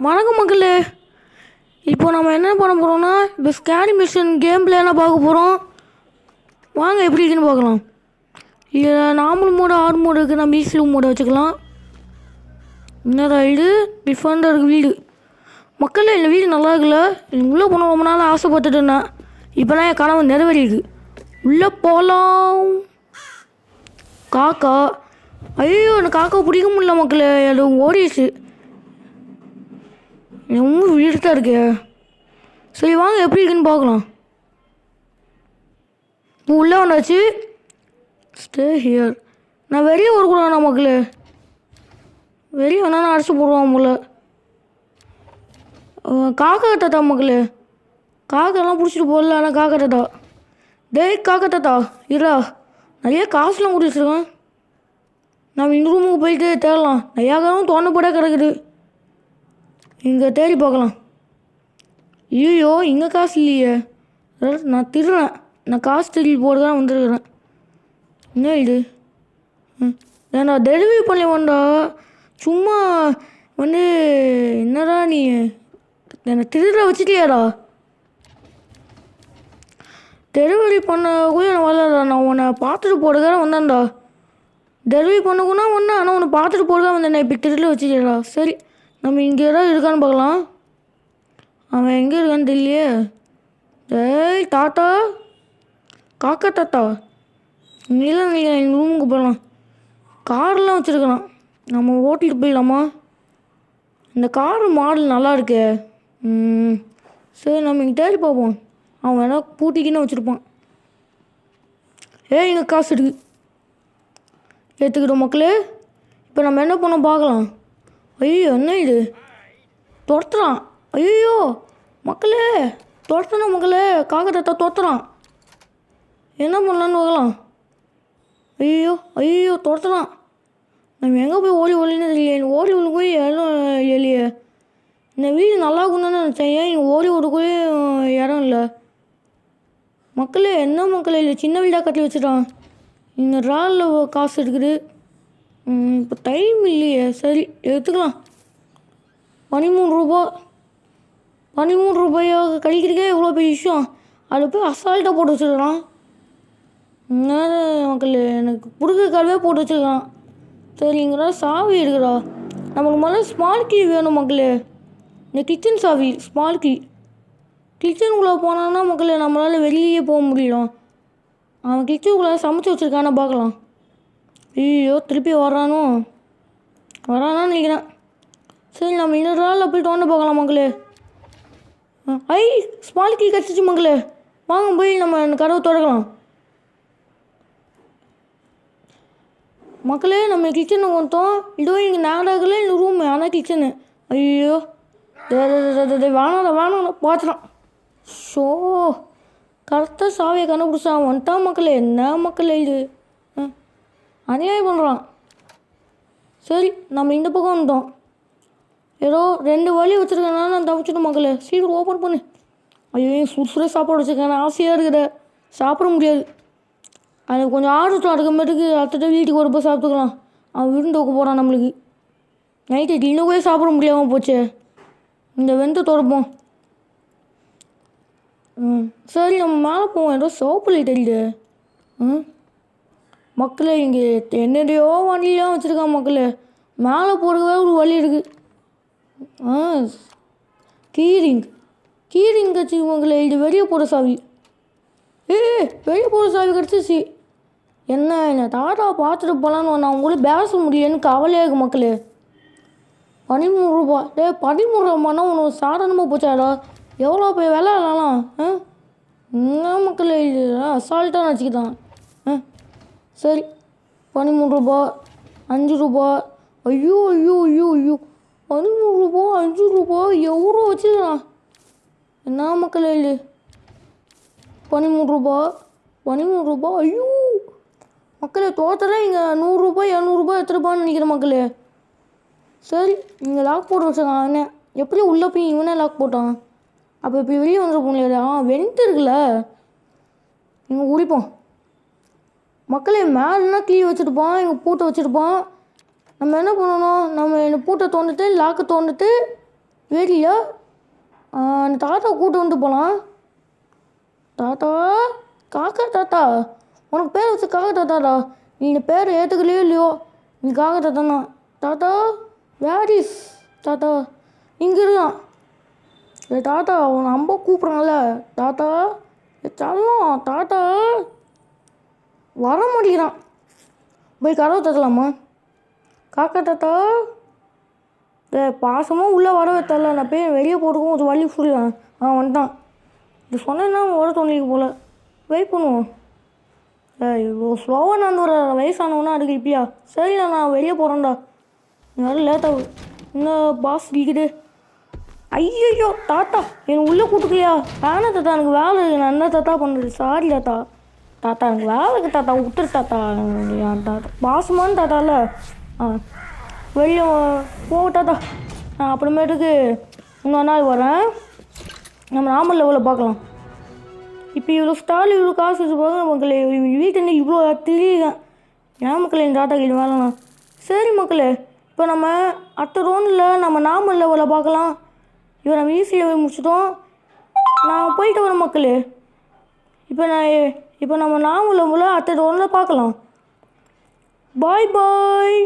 வணக்கம் மக்களே. இப்போ நம்ம என்ன பண்ண போகிறோம்னா, இப்போ ஸ்கேரி மிஷின் கேம் பிளேலாம் பார்க்க போகிறோம். வாங்க எப்படி இருக்குன்னு பார்க்கலாம். இதில் நார்மல் மோடு, ஆர்ட் மோடு இருக்குது. நம்ம ஈஸி மோடை வச்சுக்கலாம். இன்னொரு ஐடு டிஃபெண்டர் வீடு. மக்களே, இந்த வீடு நல்லா இருக்குல்ல. உள்ளே போன ரொம்ப நாள் ஆசைப்பட்டுட்டு இருந்தேன். இப்போலாம் என் கனவு நிறைவேறிருக்கு. உள்ளே போகலாம். காக்கா, ஐயோ எனக்கு காக்கா பிடிக்க முடியல மக்களே. அது ஓடிடுச்சு. ரொம்ப வீடு தான் இருக்கு. சரி வாங்க எப்படி இருக்குன்னு பார்க்கலாம். இப்போ உள்ளே வந்தாச்சு. Stay here. நான் வெளியே வரக்கூடாதா மக்களே? வெளியே வேணா அரைச்சி போடுவான் போல. காக்கா தாத்தா மக்களே, காக்கெல்லாம் பிடிச்சிட்டு போடல. ஆனால் காக்கா தாத்தா, டேய் காக்கா தாத்தா இரா, நிறைய காசுலாம் கொடுத்து வச்சுருக்கேன். நம்ம இந்த ரூமுக்கு போயிட்டு தேடலாம். நிறையா காரம் தோண்ட போட கிடக்குது. இங்கே தேடி பார்க்கலாம். ஐயோ இங்கே காசு இல்லையே. நான் திருறேன். நான் காசு திருடி போட்டு தான் வந்துருக்குறேன். என்ன இது? ஏன்னா டெலிவரி பண்ணி வேண்டா. சும்மா வந்து என்னடா நீ என்னை திருட வச்சுட்டியாடா? டெலிவரி பண்ண கூட நான் வரலடா. நான் உன்னை பார்த்துட்டு போடுறதுக்காக வந்தேன்டா. டெலிவரி பண்ணக்கூடா வந்தேன். ஆனால் உன்னை பார்த்துட்டு போடுறதா வந்தேன். இப்போ திருட வச்சுட்டியாடா. சரி நம்ம இங்கே தான் இருக்கான்னு பார்க்கலாம். அவன் எங்கே இருக்கான்னு தெரியலையே. டேய் தாத்தா, காக்கா தாத்தா, இல்லை நீங்கள் எங்கள் ரூமுக்கு போகலாம். கார்லாம் வச்சுருக்கலாம். நம்ம ஓட்டிட்டு போயிடலாமா? இந்த கார் மாடல் நல்லா இருக்கே. சரி நம்ம இங்கே தேடி பார்ப்போம். அவன் வேணா பூட்டிக்கின்னு வச்சுருப்பான். இங்கே காசு இருக்குது. எடுத்துக்கிட்டோம் மக்களே. இப்போ நம்ம என்ன பண்ண பார்க்கலாம். ஐயோ என்ன இது? துரத்துறான். ஐயோ மக்களே, துரத்துறான் மக்களே. காக்கா தாத்தா துரத்துறான். என்ன பண்ணலான்னு பார்க்கலாம். ஐயோ ஐயோ துரத்துறான். நம்ம எங்கே போய் ஓடி ஓடினு தெரியலையே. ஓடி ஓடி போய் இடம் இல்லையே. இந்த வீடு நல்லா இருக்குன்னு நினச்சேன். ஏன் இங்கே ஓடி ஓடக்கூட இடம் இல்லை மக்களே. என்ன மக்களே, இல்லை சின்ன வீடாக கட்டி வச்சுட்டான். இங்கே ராலில் காசு இருக்குது. இப்போ டைம் இல்லையே. சரி எடுத்துக்கலாம். 13 ரூபா. 13 ரூபாயாக கழிக்கிறதுக்கே எவ்வளோ பெரிய விஷயம். அதில் போய் அசால்ட்டாக போட்டு வச்சுருக்கான். என்ன மக்களே, எனக்கு பிடிக்கிறக்காகவே போட்டு வச்சுருக்கான். சரிங்கிறா சாவி இருக்குடா. நம்மளுக்கு முதல்ல ஸ்மால் கீ வேணும் மக்களே. இந்த கிச்சன் சாவி ஸ்மால் கீ. கிச்சனுக்குள்ளே போனான்னா மக்களே நம்மளால் வெளியே போக முடியலாம். அவன் கிச்சனுக்குள்ளே சமைச்சு வச்சுருக்கான பார்க்கலாம். ஐயோ திருப்பி வரானோ வரானான்னு நினைக்கிறேன். சரி நம்ம இன்னொரு நாளில் போய் தோண்ட பார்க்கலாம் மக்களே. ஸ்மால் கீ கிடச்சிச்சு மக்களே. வாங்க போய் நம்ம இந்த கதவை திறக்கலாம் மக்களே. நம்ம கிச்சனுக்கு வந்தோம். இதோ இங்கே நாடாகல இந்த ரூமு. ஆனால் கிச்சனு. ஐயோ வேணாடா வேணாடா பார்த்துட்டான். ஷோ கரெக்டாக சாவியை கண்டுபிடிச்சான். வந்துட்டான் மக்களே. என்ன மக்களே இது? அநியாயம் பண்ணுறான். சரி நம்ம இந்த பக்கம் வந்துட்டோம். ஏதோ 2 வழி வச்சுருக்கேன். நான் தப்பிச்சிட்டோம் மக்களே. சீக்கிரம் ஓப்பன் பண்ணு. ஐயோ சுடுசுடே சாப்பாடு வச்சுருக்கேன். ஆசையாக இருக்குத. சாப்பிட முடியாது. அது கொஞ்சம் ஆர்டர் அடுக்கமாட்டுக்கு அடுத்த வீட்டுக்கு ஒரு போய் சாப்பிட்டுக்கலாம். அவன் விருந்து வைக்க போகிறான் நம்மளுக்கு. நைட்டு இன்னும் கூட சாப்பிட முடியாமல் போச்சே. இந்த வெந்து துறப்போம். சரி நம்ம மேலே போவோம். ஏதோ சோப்பு லைட் தெரியுது. மக்களே இங்கே என்னடையோ வண்டியெலாம் வச்சுருக்கான் மக்களே. மேலே போடுறவே ஒரு வழி இருக்குது. கீரிங் கட்சி மக்களே. இது வெளியே போகிற சாவி. வெளியே போகிற சாவி கிடச்சிச்சு. என்ன தாத்தா பார்த்துட்டு போகலான்னு நான் உங்களே பேச முடியலன்னு கவலையாக இருக்குது மக்களே. 13 ரூபா. 13 ரூபான்னா உனக்கு சாதாரணமாக போச்சாடா. எவ்வளோ போய் விலை இல்லலாம். என்ன மக்களே இது அசால்ட்டாக நினச்சிக்கிட்டான். சரி 13 ரூபா, 5 ரூபா. ஐயோ ஐயோ ஐயோ ஐயோ 13 ரூபா 5 ரூபா எவ்வளோ வச்சுக்கலாம். என்ன மக்களே இது? 13 ரூபா 13 ரூபா. ஐயோ மக்களே தோத்தரேன். இங்கே 100 ரூபா 200 ரூபா எடுத்துருப்பான்னு நினைக்கிறேன் மக்களே. சரி இங்கே லாக் போட்டு வச்சுருக்கான். என்ன எப்படி உள்ளே போய் இவனே லாக் போட்டான்? அப்போ இப்போ வெளியே வந்துருப்போம் இல்லையா? வெண்ட் இருக்குல்ல, இங்கே குடிப்போம் மக்களே. மேலேனா கீ வச்சுருப்பான். இங்கே பூட்டை வச்சுருப்பான். நம்ம என்ன பண்ணணும், நம்ம இந்த பூட்டை தோண்டிட்டு லாக்கை தோண்டிட்டு வேறியா அந்த தாத்தா கூட்டு வந்து போகலாம். தாத்தா, காக்கா தாத்தா, உனக்கு பேர் வச்சு காக்கா தாத்தாடா. நீ இந்த பேரை ஏற்றுக்கலையோ இல்லையோ, நீ காக்கா தாத்தாண்ணா. தாத்தா, வேரிஸ் தாத்தா, இங்கே இருக்கான். தாத்தா உன்னை அம்ப கூப்பிட்றான்ல தாத்தா. தள்ளம் தாத்தா வர மாட்டேங்கிறான். போய் கதவை தட்டலாமா? காக்கா தாத்தா, பாசமாக உள்ளே வரவே தரல. நான் போய் வெளியே போட்டுக்கும் ஒரு வழி சொல்லுவேன். வந்துட்டான். இது சொன்னேன்னா வர தோணிக்கு போல். வெயிட் பண்ணுவோம். இவ்வளோ ஸ்லோவாக நான் ஒரு வயசானவனா அதுக்கு இப்படியா? சரிண்ணா, நான் வெளியே போகிறேன்டா. நல்லா லேட்டாக இன்னும் பாஸ் இருக்குது. ஐயோ தாத்தா, எனக்கு உள்ளே கூட்டுக்கலையா? வேணா தாத்தா, எனக்கு வேலை இருக்குது. நான் என்ன தாத்தா பண்ணுறது? சாரி தாத்தா. தாத்தா எனக்கு வேலை இருக்குது தாத்தா, விட்டுரு தாத்தா. என் தாத்தா பாசமான தாத்தால. வெளியே போட்டாத்தா. நான் அப்புறமேட்டுக்கு இன்னொரு நாள் வரேன். நம்ம நார்மல் லெவலில் பார்க்கலாம். இப்போ இவ்வளோ ஸ்டால் இவ்வளோ காசு வச்சு போக மக்களே, வீட்டில் இவ்வளோ திரியுதான். ஏன் மக்களே இந்த தாத்தா கிட்ட வேலைண்ணா? சரி மக்களே, இப்போ நம்ம அடுத்த ரவுண்டில் நம்ம நார்மல் லெவலில் பார்க்கலாம். இப்போ நம்ம ஈஸியாக முடிச்சிட்டோம். நான் போயிட்டு வரேன் மக்களே. இப்போ நம்ம நார்மல் லெவலில் அடுத்த ரவுண்டில் பார்க்கலாம். பாய் பாய்.